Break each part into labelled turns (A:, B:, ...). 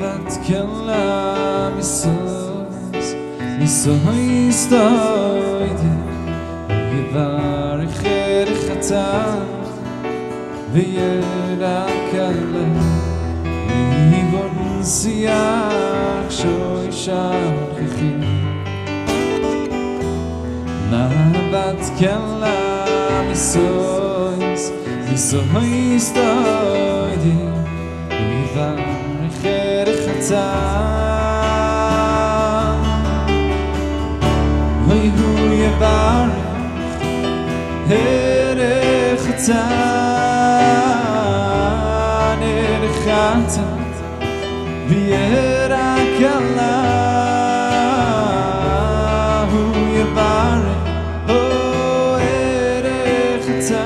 A: ותקלה מסוס מסויס דוידי יברך רחתה וירק עליו יבון שיח שוי שכחי ותקלה מסויס מסויס דוידי יברך רחתה והוא יברך רחתה נרחתה וירק עליו הוא יברך רחתה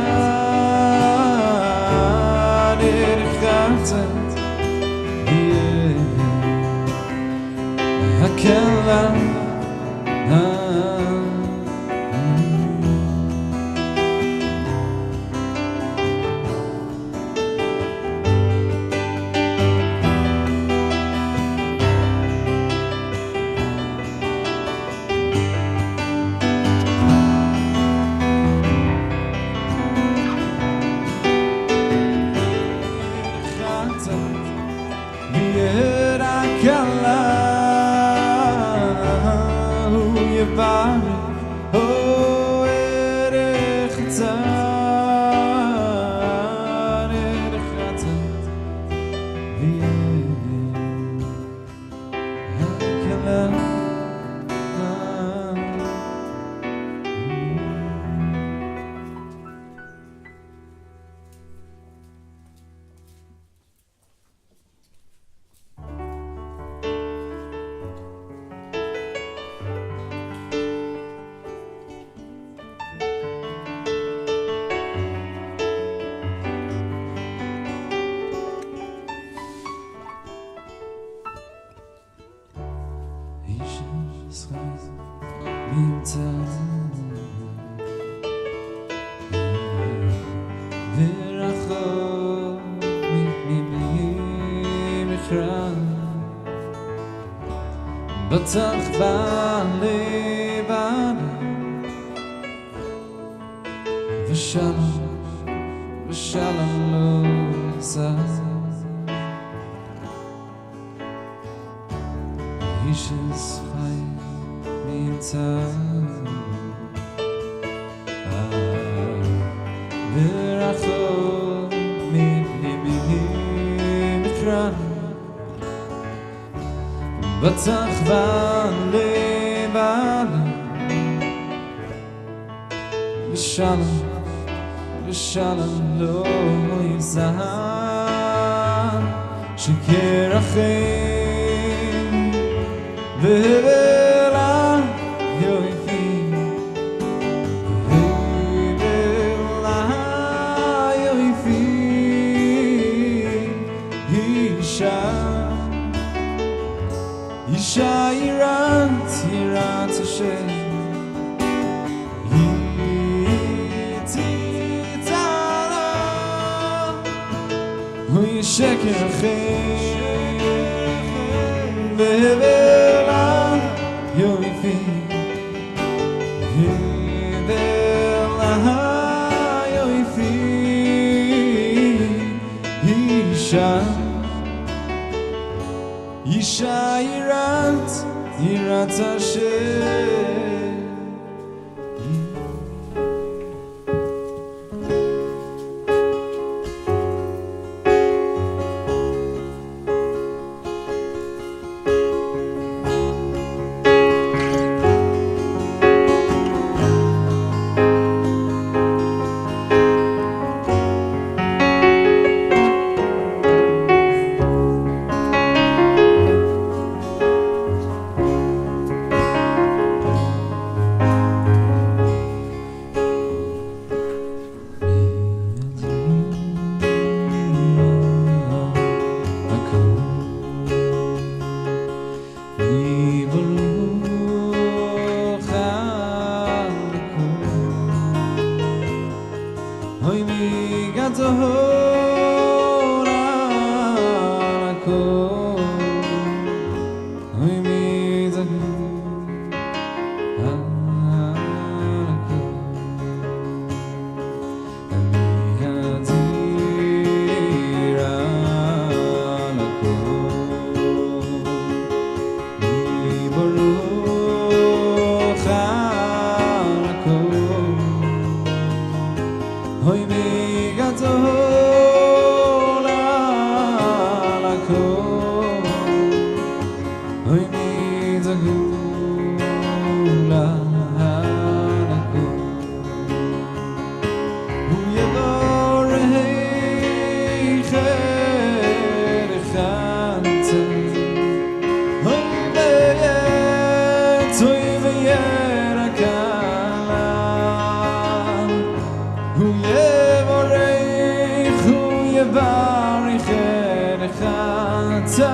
A: נרחתה הקלה בטח בלבד ושלום ושלום לא זז איש חי נמצא ורחוק מפנימי מקרן בטח בלבד ושלום ושלום לא יזהר שכרחם ובלה יויפי ובלה יויפי אישה יראת השם שקר אחר ובלה יויפי ובלה יויפי אישה יראת השם Oy mi zagula hanako Hu yevorei cher chanta Oy meyet oy meyerakala Hu yevorei hu yevarich cher chanta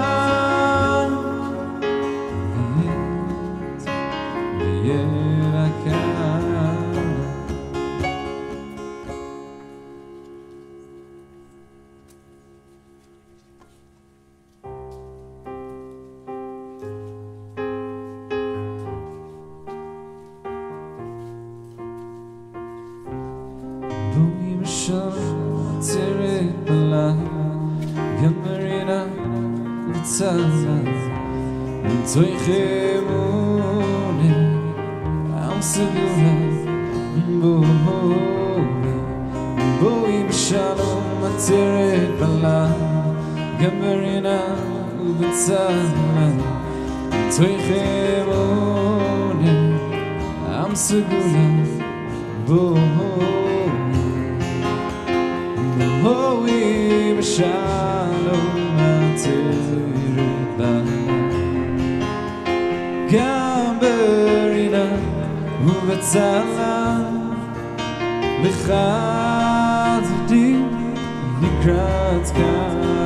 A: Toy khemone am segura boy shalom ateret bala gamerina ubetzana toy khemone am segura boy shalom ateret bala Gamberina ubetzala lechaddi nikrat kava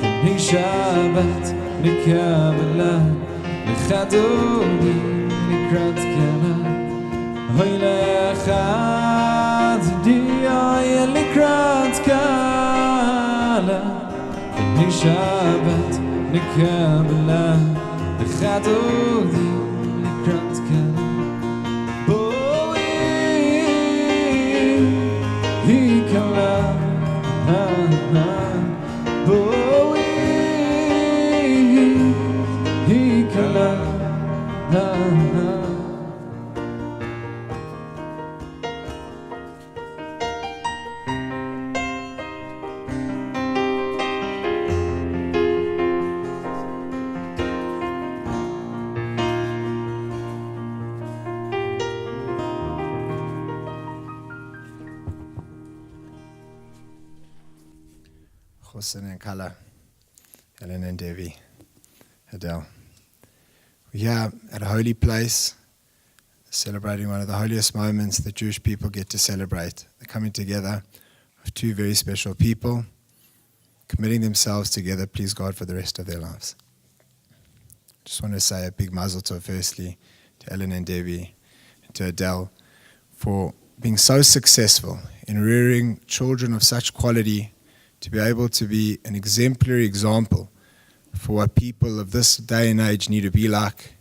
A: K'nei Shabbat nikabela lechadodi nikrat kava Hoy lechaddi hoy likrat kala K'nei Shabbat nikabela Chadodi likrat kala Boi hikala Boi hikala
B: Hossein and Kala, Ellen and Devi, Adele. We're here at a holy place, celebrating one of the holiest moments that Jewish people get to celebrate. The coming together of two very special people, committing themselves together, please God, for the rest of their lives. Just want to say a big mazel tov firstly to Ellen and Devi and to Adele for being so successful in rearing children of such quality to be able to be an exemplary example for what people of this day and age need to be like,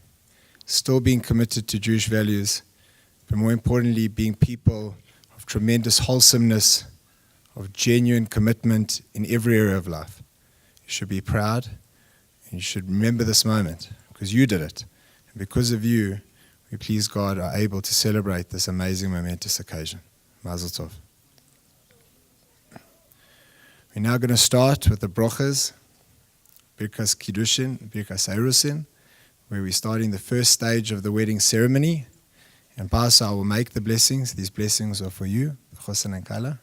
B: still being committed to Jewish values, but more importantly, being people of tremendous wholesomeness, of genuine commitment in every area of life. You should be proud, and you should remember this moment, because you did it. And because of you, we, please God, are able to celebrate this amazing, momentous occasion. Mazel tov. We're now going to start with the brochas, Birkas Kiddushin, Birkas Erusin, where we're starting the first stage of the wedding ceremony. And Pastor will make the blessings. These blessings are for you, Hossein and Kala.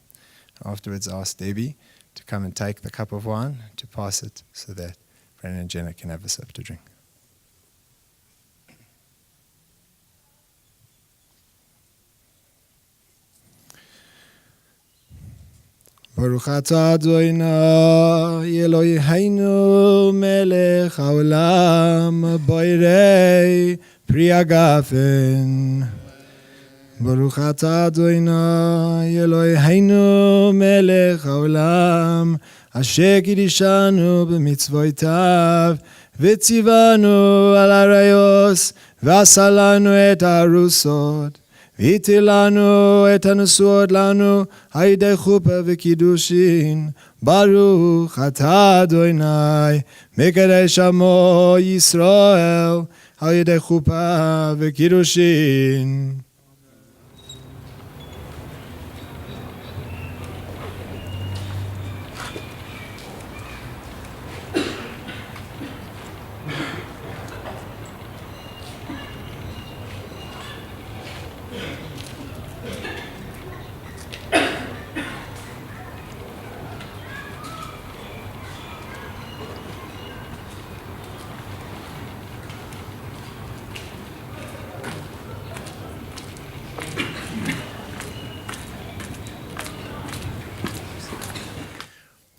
B: Afterwards, I ask Debbie to come and take the cup of wine, to pass it so that Brandon and Jenna can have a sip to drink. Baruch atah Adonai Eloheinu melech haolam boirei pri hagafen. Baruch atah Adonai Eloheinu melech haolam asher kiddushanu b'mitzvotav v'tzivanu al arayos v'asa lanu et arusot V'iti lanu et hanesuot lanu hayidei chuppah v'kiddushin Baruch atah Adonai mekadesh amo Yisrael hayidei chuppah v'kiddushin.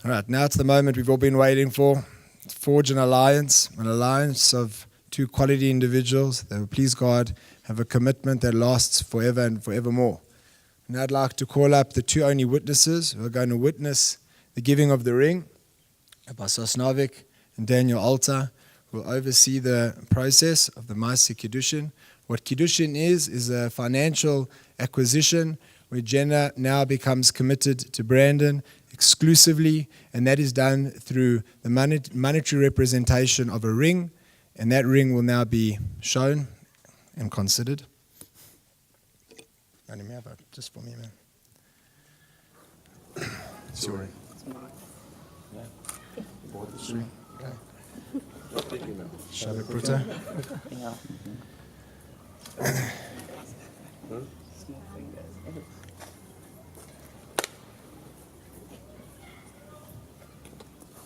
B: All right, now it's the moment we've all been waiting for. Forge an alliance of two quality individuals that will please God, have a commitment that lasts forever and forevermore. And I'd like to call up the two only witnesses who are going to witness the giving of the ring, Abba Sosnovic and Daniel Alta, who will oversee the process of the Maaseh Kiddushin. What Kiddushin is a financial acquisition where Jenna now becomes committed to Brandon exclusively, and that is done through the monetary representation of a ring, and that ring will now be shown and considered. Just for me, man. Sorry.
C: Yeah.
B: Bought this ring. Okay. Shabbat Pruta.
C: Yeah.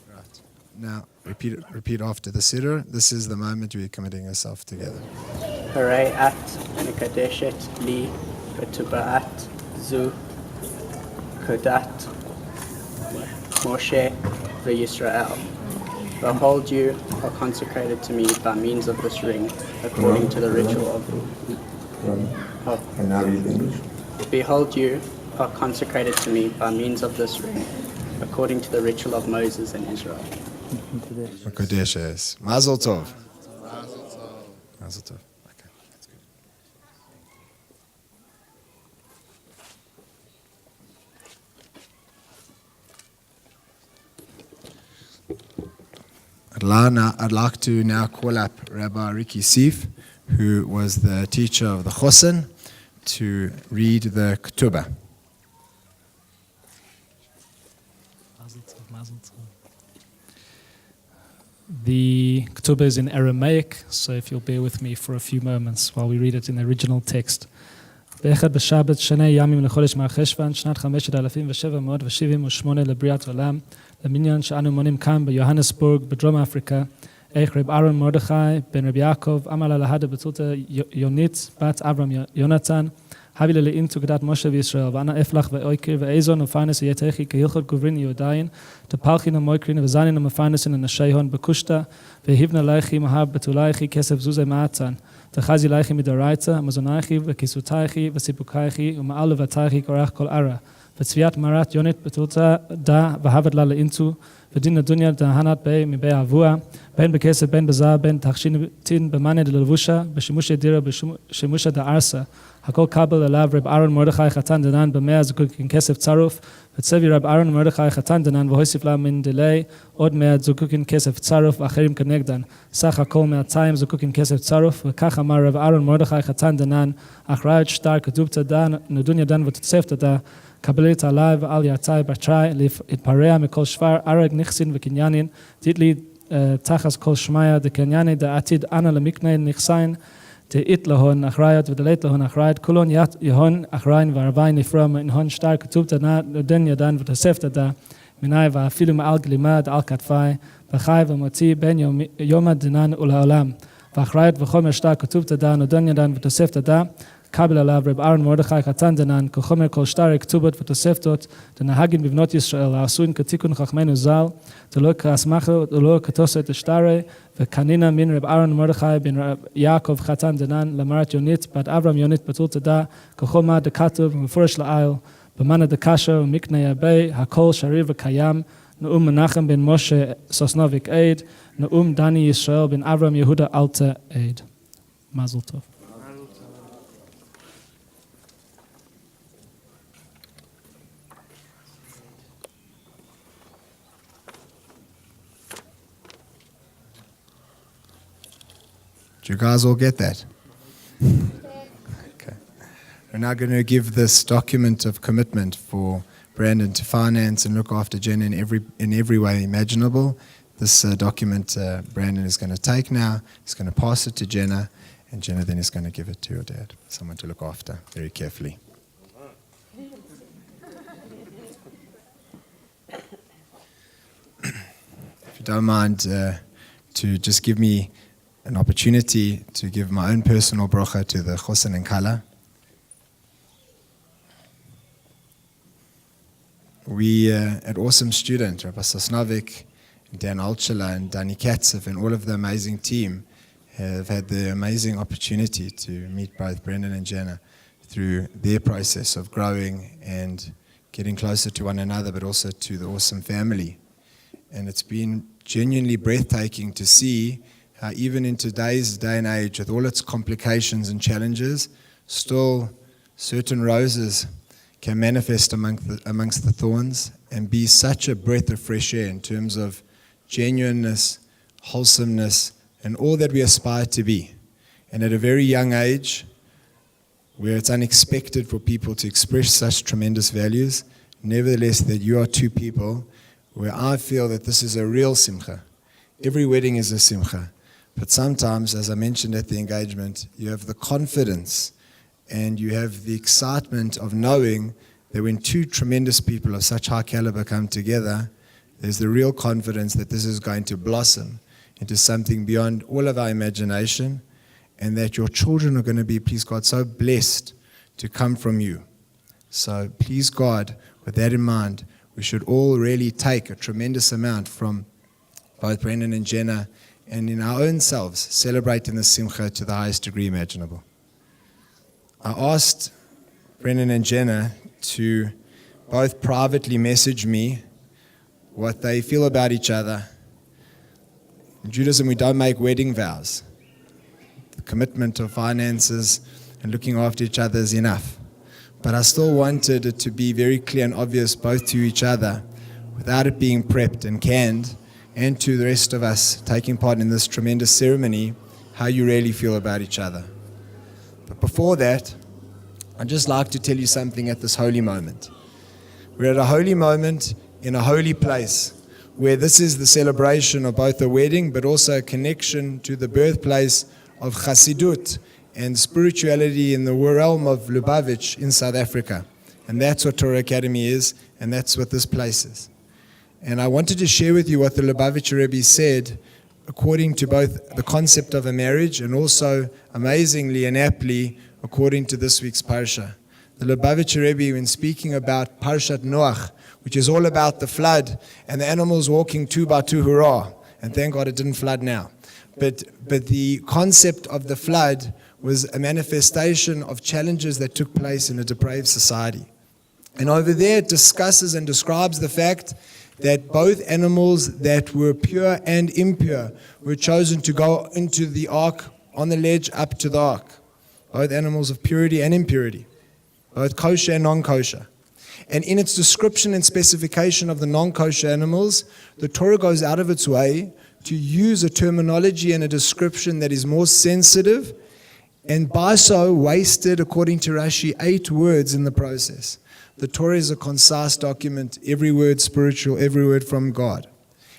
B: Right. Now, repeat after the siddur. This is the moment we're committing ourselves together.
C: Hooray at Nikadeshet Li Betubaat Zu Kodat Moshe Yisrael. Behold, you are consecrated to me by means of this ring, according to the ritual of
B: And now read English.
C: Behold, you are consecrated to me by means of this ring, according to the ritual of Moses and Israel.
B: Kodesh es. Mazel tov. Mazel tov. Okay, that's good. I'd like to now call up Rabbi Ricky Sif, who was the teacher of the Chosin, to read the Ketubah.
D: The Ketubah is in Aramaic, so if you'll bear with me for a few moments while we read it in the original text. באחד בשבת שני ימים לחודש מרחשוון, שנת 5778 לבריאת עולם, למניין שאנו מונים כאן ביוהנסבורג, בדרום אפריקה, איך רב אהרון מרדכי בן רב יעקב, אמר לה להדה בתולתא יונית, בת אברהם יונתן, הביא לה לאינטו גדת משה וישראל, ואנה אפלח ואויקר ואיזון ופרנס ויתכי כהלכות גוברין יהודאין, תפלחין המויקרין וזנין המפרנסין הנשיון בקושטה, והיבנה לייכי מהר בתולייכי כסף זוזי מעצן, תחזי לייכי מדרייצה, המזונייכי וכיסותייכי וסיפוקייכי, ומעל לבתייכי כורח כל ערה, וצביעת מרת יונית בתולתא דה והבד לה לאינטו, ודין הדוניה דהנת בי מבי אבוה, בין בכסף בין בזר בין תכשיטין במאניה דלבושה, בשימוש ידירה בשימוש דארסה, הכל קבל אליו רב אהרון מרדכי חתן דנן במאה זקוקין כסף צרוף, וצבי רב אהרון מרדכי חתן דנן והוסיף לה מן דילי עוד 100 זקוקין כסף צרוף ואחרים כנגדן, סך הכל 200 זקוקין כסף צרוף, וכך אמר רב אהרון מרדכי חתן דנן, אחראי את שטר כתובתא דה נדוניה דן ותוספתא דה, קבלת עלי ועל יעצי בתרי, להתפרע מכל שבר, ארג נכסין וקניינין, תית לי תחס כל שמיה דקנייני דעתיד אנה למקנה נכסין, תאית להון אחראיות ודלית להון אחראיות, כולון יהון אחראין וערביין נפרע מנהון שטר כתובתא נדון ידן ותוספתא דה, מנאי ואפילו מעל גלימה דעל כתפי, וחי ומוציא בין יומא דנן ולעולם, ואחראיות וחומר שטר כתובתא דה נדון ידן ותוספתא דה, קבל עליו רב אהרון מרדכי חתן דנן, כחומר כל שטר כתובות ותוספתות, דנהגין בבנות ישראל, העשוין כתיקון חכמנו ז"ל, דלא כאסמכו ולא כתוסת השטרי, וקנינה מן רב אהרון מרדכי בן רב יעקב חתן דנן, למרת יונית, בת אברהם יונית בתולתא דה, ככל מה דכתוב ומפורש לעיל, במאנה דקשר ומקנה יבי, הכל שריר וקיים, נאום מנחם בן משה סוסנוביק עד, נאום דני ישראל בן אברהם יהודה אלטה עד. מזל טוב.
B: Do you guys all get that? Okay. We're now going to give this document of commitment for Brandon to finance and look after Jen in every way imaginable. This document Brandon is going to take now. He's going to pass it to Jenna, and Jenna then is going to give it to your dad, someone to look after very carefully. If you don't mind to just give me an opportunity to give my own personal bracha to the Chosin and Kala. we at Awesome Student, Rabbi Sosnovic, Dan Alchela, and Danny Katzev, and all of the amazing team have had the amazing opportunity to meet both Brendan and Jenna through their process of growing and getting closer to one another, but also to the Awesome family. And it's been genuinely breathtaking to see how even in today's day and age, with all its complications and challenges, still certain roses can manifest amongst the thorns and be such a breath of fresh air in terms of genuineness, wholesomeness, and all that we aspire to be. And at a very young age, where it's unexpected for people to express such tremendous values, nevertheless that you are two people where I feel that this is a real simcha. Every wedding is a simcha. But sometimes, as I mentioned at the engagement, you have the confidence and you have the excitement of knowing that when two tremendous people of such high caliber come together, there's the real confidence that this is going to blossom into something beyond all of our imagination, and that your children are going to be, please God, so blessed to come from you. So please God, with that in mind, we should all really take a tremendous amount from both Brendan and Jenna, and in our own selves, celebrating the simcha to the highest degree imaginable. I asked Brendan and Jenna to both privately message me what they feel about each other. In Judaism, we don't make wedding vows. The commitment of finances and looking after each other is enough. But I still wanted it to be very clear and obvious both to each other, without it being prepped and canned, and to the rest of us taking part in this tremendous ceremony, how you really feel about each other. But before that, I'd just like to tell you something at this holy moment. We're at a holy moment in a holy place, where this is the celebration of both a wedding, but also a connection to the birthplace of Chassidut and spirituality in the realm of Lubavitch in South Africa. And that's what Torah Academy is, and that's what this place is. And I wanted to share with you what the Lubavitcher Rebbe said according to both the concept of a marriage and also, amazingly and aptly, according to this week's Parsha. The Lubavitcher Rebbe, when speaking about Parshat Noach, which is all about the flood and the animals walking two by two, hurrah, and thank God it didn't flood now. But the concept of the flood was a manifestation of challenges that took place in a depraved society. And over there it discusses and describes the fact that both animals that were pure and impure were chosen to go into the ark on the ledge up to the ark. Both animals of purity and impurity, both kosher and non-kosher. And in its description and specification of the non-kosher animals, the Torah goes out of its way to use a terminology and a description that is more sensitive, and by so wasted, according to Rashi, 8 words in the process. The Torah is a concise document, every word spiritual, every word from God.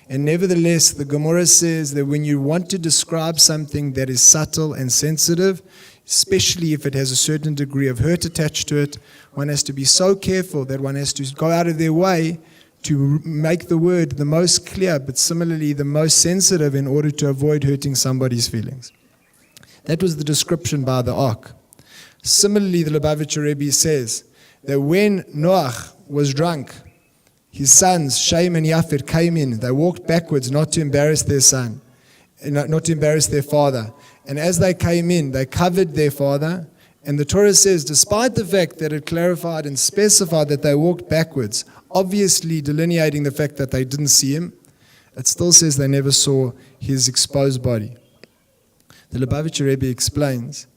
B: And nevertheless, the Gemara says that when you want to describe something that is subtle and sensitive, especially if it has a certain degree of hurt attached to it, one has to be so careful that one has to go out of their way to make the word the most clear, but similarly the most sensitive, in order to avoid hurting somebody's feelings. That was the description by the ark. Similarly, the Lubavitcher Rebbe says that when Noach was drunk, his sons, Shem and Yafet, came in. They walked backwards not to embarrass their son, not to embarrass their father. And as they came in, they covered their father. And the Torah says, despite the fact that it clarified and specified that they walked backwards, obviously delineating the fact that they didn't see him, it still says they never saw his exposed body. The Lubavitcher Rebbe explains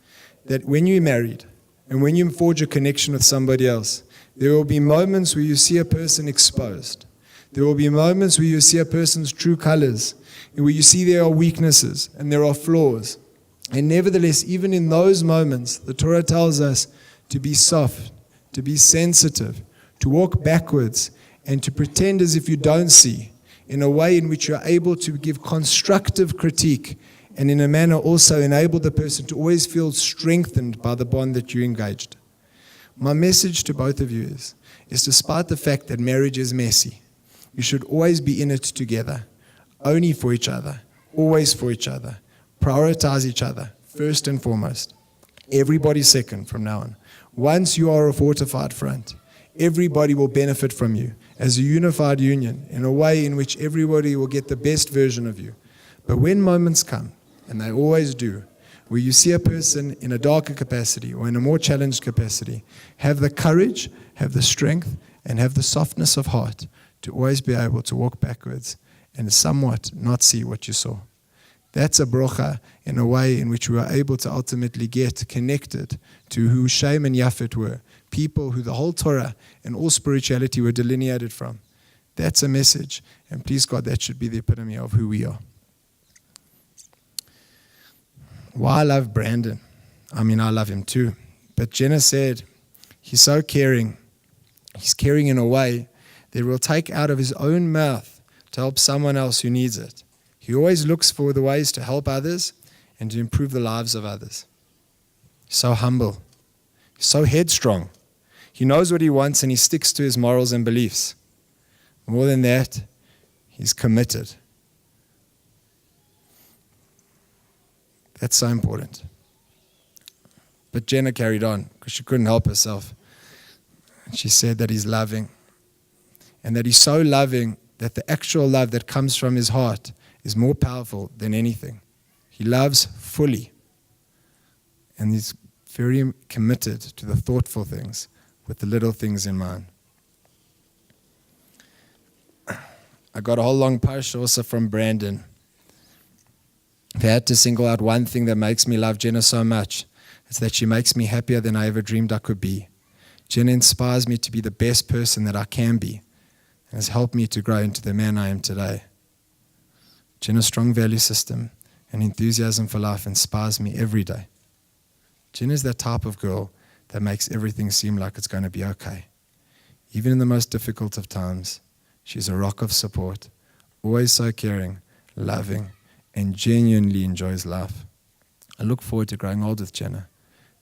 B: that when you're married and when you forge a connection with somebody else, there will be moments where you see a person exposed. There will be moments where you see a person's true colors, and where you see there are weaknesses and there are flaws. And nevertheless, even in those moments, the Torah tells us to be soft, to be sensitive, to walk backwards, and to pretend as if you don't see, in a way in which you are able to give constructive critique, and in a manner also enable the person to always feel strengthened by the bond that you engaged. My message to both of you is despite the fact that marriage is messy, you should always be in it together, only for each other, always for each other. Prioritize each other, first and foremost. Everybody second from now on. Once you are a fortified front, everybody will benefit from you. as a unified union in a way in which everybody will get the best version of you. But when moments come, and they always do, where you see a person in a darker capacity or in a more challenged capacity, have the courage, have the strength, and have the softness of heart to always be able to walk backwards and somewhat not see what you saw. That's a brocha in a way in which we are able to ultimately get connected to who Shem and Yafet were, people who the whole Torah and all spirituality were delineated from. That's a message, and please God, that should be the epitome of who we are. Why I love Brandon? I mean, I love him too. But Jenna said, he's so caring. He's caring in a way that will take out of his own mouth to help someone else who needs it. He always looks for the ways to help others and to improve the lives of others. He's so humble. He's so headstrong. He knows what he wants and he sticks to his morals and beliefs. More than that, he's committed. That's so important. But Jenna carried on because she couldn't help herself. She said that he's loving and that he's so loving that the actual love that comes from his heart is more powerful than anything. He loves fully and he's very committed to the thoughtful things with the little things in mind. I got a whole long parsha also from Brandon. If I had to single out one thing that makes me love Jenna so much, it's that she makes me happier than I ever dreamed I could be. Jenna inspires me to be the best person that I can be and has helped me to grow into the man I am today. Jenna's strong value system and enthusiasm for life inspires me every day. Jenna is that type of girl that makes everything seem like it's going to be okay. Even in the most difficult of times, she's a rock of support, always so caring, loving, and genuinely enjoys life. I look forward to growing old with Jenna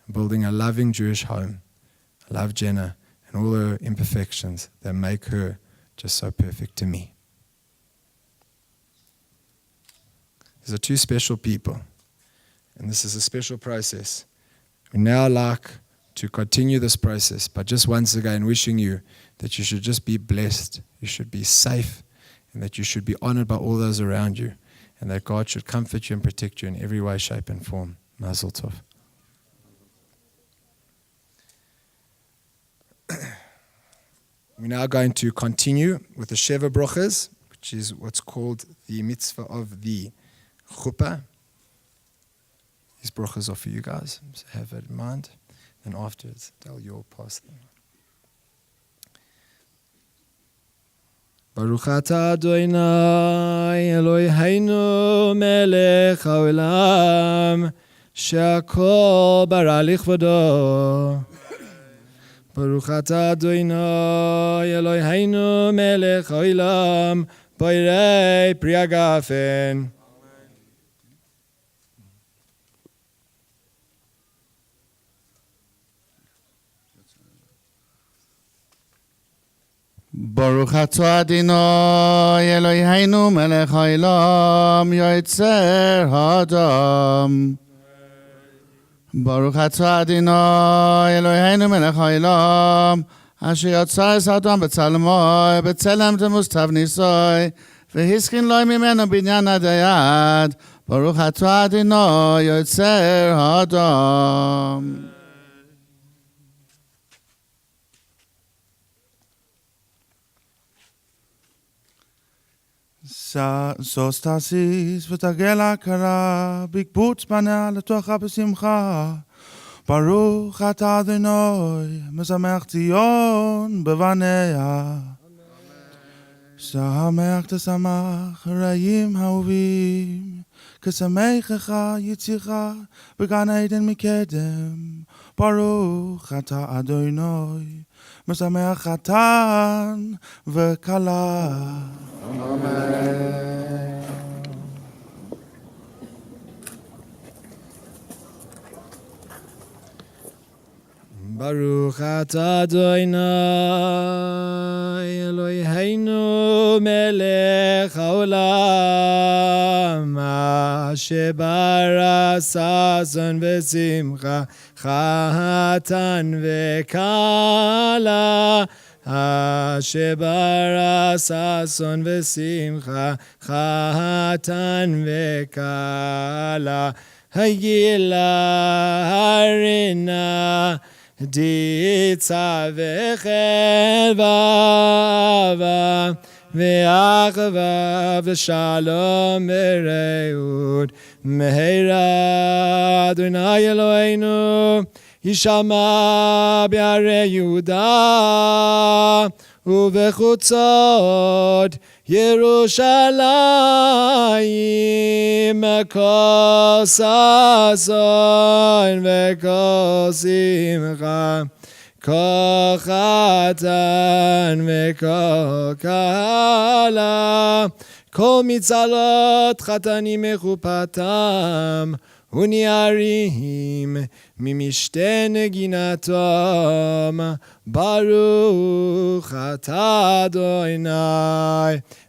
B: and building a loving Jewish home. I love Jenna and all her imperfections that make her just so perfect to me. These are two special people, and this is a special process. We now like to continue this process by just once again wishing you that you should just be blessed, you should be safe, and that you should be honored by all those around you, and that God should comfort you and protect you in every way, shape, and form. Mazel tov. We're now going to continue with the Sheva Brochas, which is what's called the mitzvah of the Chuppah. These brochas are for you guys, so have it in mind. And afterwards, you'll pass them. Baruch atah Adonai Eloheinu melech haolam she'akol bara lichvodo. Baruch atah Adonai Eloheinu melech haolam borei pri hagafen.
E: Baruch atah Adonai Eloheinu melech haolam yotzer ha'adam. Baruch atah Adonai Eloheinu melech haolam asher yotzer es ha'adam b'tzalmo b'tzelem temustav nisoy v'hiskin lo mimeno binyan adayad. Baruch atah Adonai yotzer ha'adam. Sostasis ותגל ההכרה בקבוץ פניה לתוכה בשמחה. ברוך אתה אדוני משמח ציון בבניה. שמח תשמח רעים אהובים כשמחך יצירך בגן עדן מקדם. ברוך אתה אדוני משמח חתן וכלה.
B: Baruch atah Adonai Eloheinu melech haolam asher bara sason v'simcha chatan v'kala שברה ששון ושמחה, חתן וכלה, הגילה הרינה, דיצה וחלבה, ואחווה ושלום ורעות, מהרה אדוני אלוהינו, ישמע בערי יהודה ובחוצות ירושלים, כל ששון וכל שמחה, כל חתן וכל כלה, כל מצלות חתנים מחופתם ונערים ממשתה נגינתם, ברוך אתה אדוני,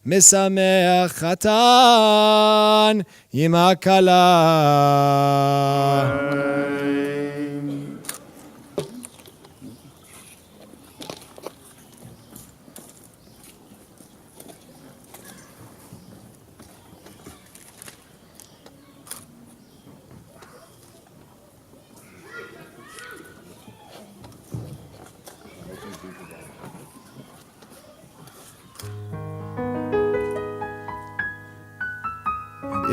B: משמח חתן עם הכלה.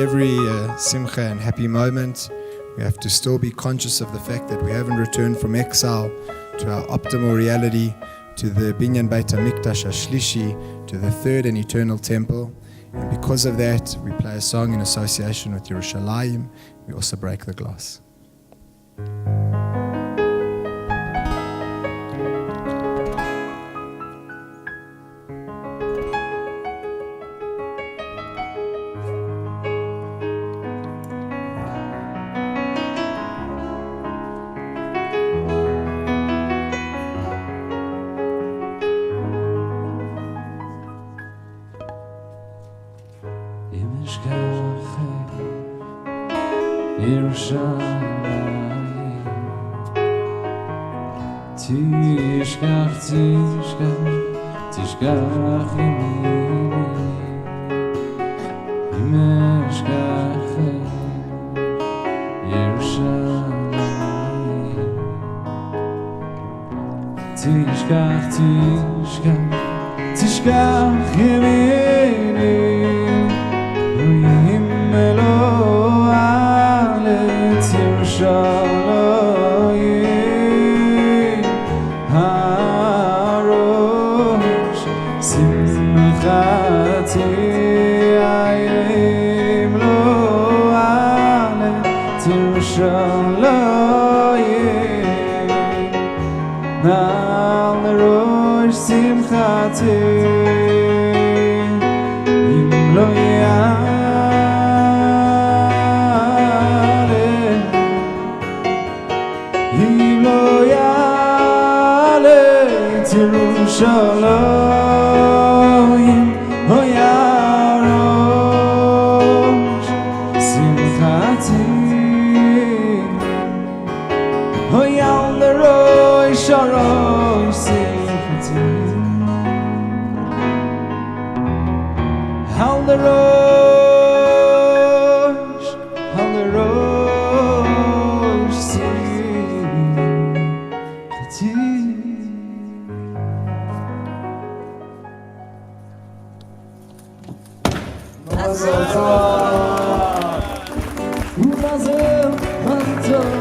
B: Every simcha and happy moment, we have to still be conscious of the fact that we haven't returned from exile to our optimal reality, to the Binyan Beit HaMikdash HaShlishi, to the third and eternal temple. And because of that, we play a song in association with Yerushalayim. We also break the glass.
A: תשכח ימיני, אם אשכח ירושלים. תשכח ימיני, אם לא ארץ ירושלים. הראש שמחתי, אם לא ארץ ירושלים. על הראש שמחתי, אם לא ירושלים, אוי הראש שמחתי, אוי על הראש הראש שמחתי, על הראש שמחתי. Mazel tov, mazel tov,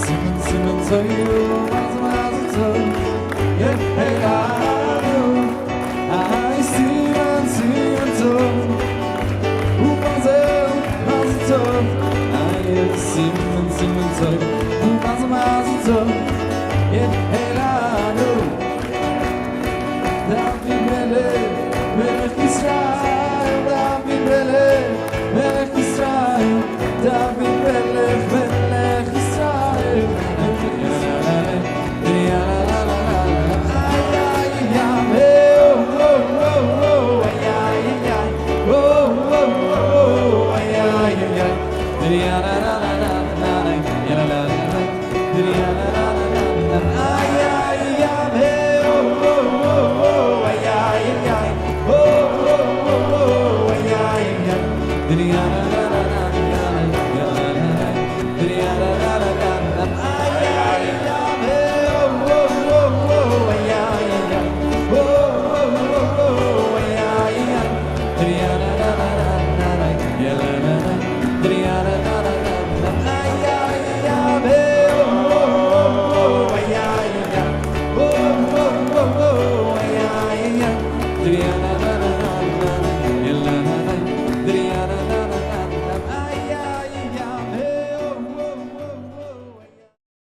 A: simen simen toyu, mazel tov, yeah hey I simen tov, mazel tov, I simen tov, mazel tov, yeah hey David melech Israel, David melech Israel, David melech Israel. Indiana.